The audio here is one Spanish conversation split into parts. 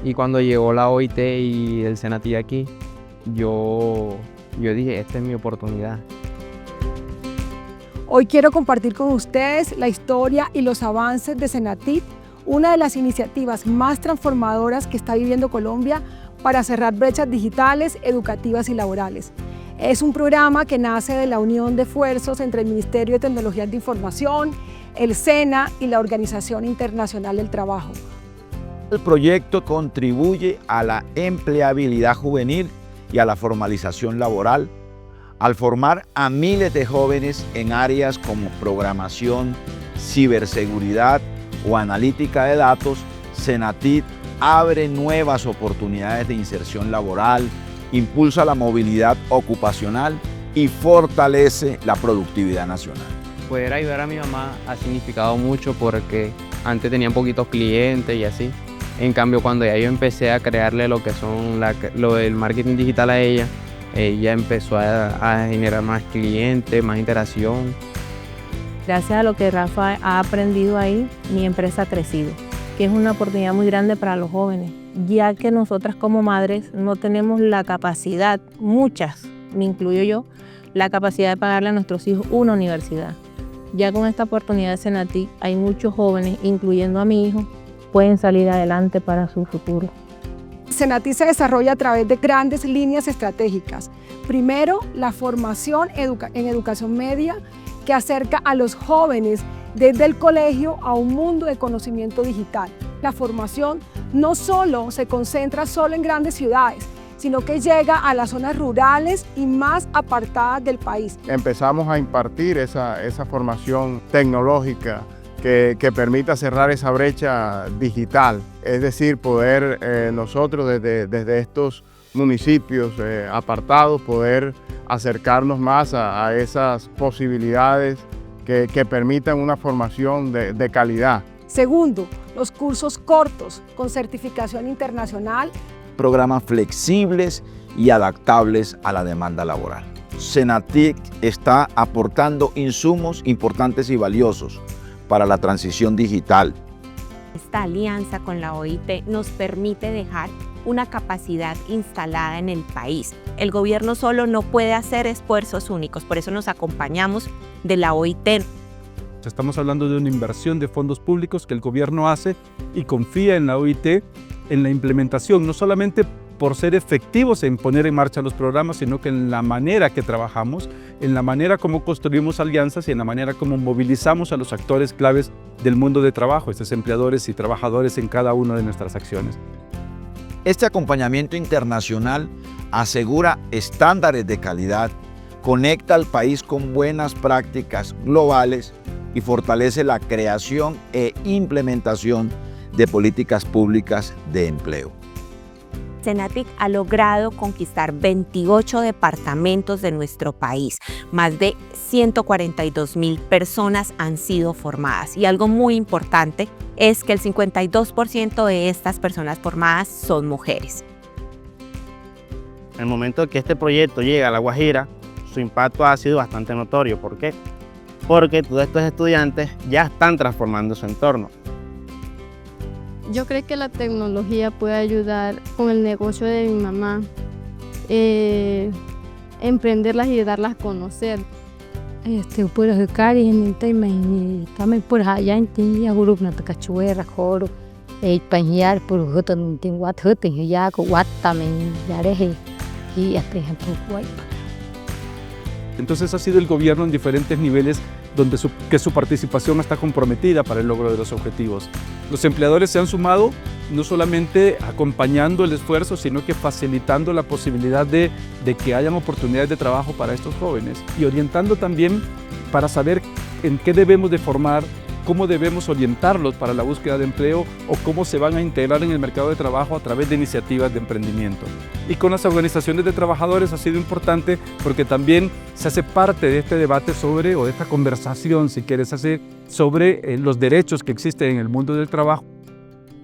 Y cuando llegó la OIT y el Senati aquí, yo dije, esta es mi oportunidad. Hoy quiero compartir con ustedes la historia y los avances de Senatit, una de las iniciativas más transformadoras que está viviendo Colombia para cerrar brechas digitales, educativas y laborales. Es un programa que nace de la unión de esfuerzos entre el Ministerio de Tecnologías de Información, el SENA y la Organización Internacional del Trabajo. El proyecto contribuye a la empleabilidad juvenil y a la formalización laboral al formar a miles de jóvenes en áreas como programación, ciberseguridad o analítica de datos. Senatit abre nuevas oportunidades de inserción laboral, impulsa la movilidad ocupacional y fortalece la productividad nacional. Poder ayudar a mi mamá ha significado mucho porque antes tenía poquitos clientes y así. En cambio, cuando ya yo empecé a crearle lo que son lo del marketing digital a ella empezó a generar más clientes, más interacción. Gracias a lo que Rafa ha aprendido ahí, mi empresa ha crecido, que es una oportunidad muy grande para los jóvenes, ya que nosotras como madres no tenemos la capacidad, muchas, me incluyo yo, la capacidad de pagarle a nuestros hijos una universidad. Ya con esta oportunidad de Senatit hay muchos jóvenes, incluyendo a mi hijo, pueden salir adelante para su futuro. Senatit se desarrolla a través de grandes líneas estratégicas. Primero, la formación en educación media que acerca a los jóvenes desde el colegio a un mundo de conocimiento digital. La formación no solo se concentra en grandes ciudades, sino que llega a las zonas rurales y más apartadas del país. Empezamos a impartir esa formación tecnológica que permita cerrar esa brecha digital, es decir, poder nosotros desde estos municipios apartados poder acercarnos más a esas posibilidades que permitan una formación de calidad. Segundo, los cursos cortos con certificación internacional. Programas flexibles y adaptables a la demanda laboral. Senatit está aportando insumos importantes y valiosos para la transición digital. Esta alianza con la OIT nos permite dejar una capacidad instalada en el país. El gobierno solo no puede hacer esfuerzos únicos, por eso nos acompañamos de la OIT. Estamos hablando de una inversión de fondos públicos que el gobierno hace y confía en la OIT en la implementación, no solamente por ser efectivos en poner en marcha los programas, sino que en la manera que trabajamos, en la manera como construimos alianzas y en la manera como movilizamos a los actores claves del mundo de trabajo, estos empleadores y trabajadores en cada una de nuestras acciones. Este acompañamiento internacional asegura estándares de calidad, conecta al país con buenas prácticas globales y fortalece la creación e implementación de políticas públicas de empleo. Senatit ha logrado conquistar 28 departamentos de nuestro país. Más de 142.000 personas han sido formadas. Y algo muy importante es que el 52% de estas personas formadas son mujeres. En el momento que este proyecto llega a La Guajira, su impacto ha sido bastante notorio. ¿Por qué? Porque todos estos estudiantes ya están transformando su entorno. Yo creo que la tecnología puede ayudar con el negocio de mi mamá, emprenderlas y darlas a conocer. Por educar y también por allá en Tiña, grupo na tacachuera, joro, pañar por justo tengo atuto y ya con también ya deje y hasta ejemplo guaypa. Entonces ha sido el gobierno en diferentes niveles donde su participación está comprometida para el logro de los objetivos. Los empleadores se han sumado no solamente acompañando el esfuerzo, sino que facilitando la posibilidad de que hayan oportunidades de trabajo para estos jóvenes y orientando también para saber en qué debemos de formar, cómo debemos orientarlos para la búsqueda de empleo o cómo se van a integrar en el mercado de trabajo a través de iniciativas de emprendimiento. Y con las organizaciones de trabajadores ha sido importante porque también se hace parte de este debate sobre, o de esta conversación, si quieres hacer, sobre los derechos que existen en el mundo del trabajo.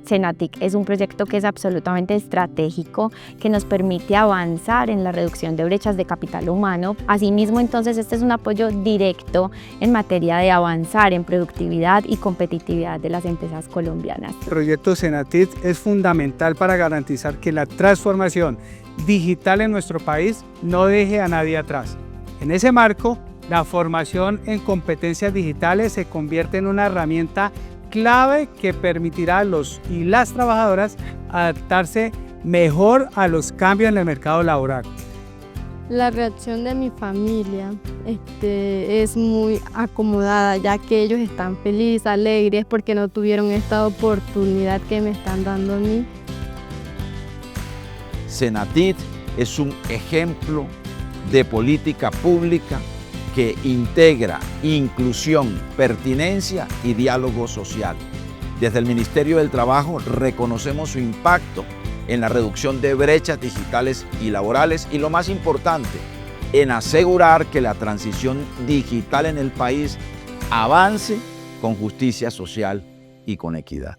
Senatic es un proyecto que es absolutamente estratégico, que nos permite avanzar en la reducción de brechas de capital humano. Asimismo, entonces, este es un apoyo directo en materia de avanzar en productividad y competitividad de las empresas colombianas. El proyecto Senatic es fundamental para garantizar que la transformación digital en nuestro país no deje a nadie atrás. En ese marco, la formación en competencias digitales se convierte en una herramienta clave que permitirá a los y las trabajadoras adaptarse mejor a los cambios en el mercado laboral. La reacción de mi familia es muy acomodada, ya que ellos están felices, alegres, porque no tuvieron esta oportunidad que me están dando a mí. Senatic es un ejemplo de política pública que integra inclusión, pertinencia y diálogo social. Desde el Ministerio del Trabajo reconocemos su impacto en la reducción de brechas digitales y laborales y, lo más importante, en asegurar que la transición digital en el país avance con justicia social y con equidad.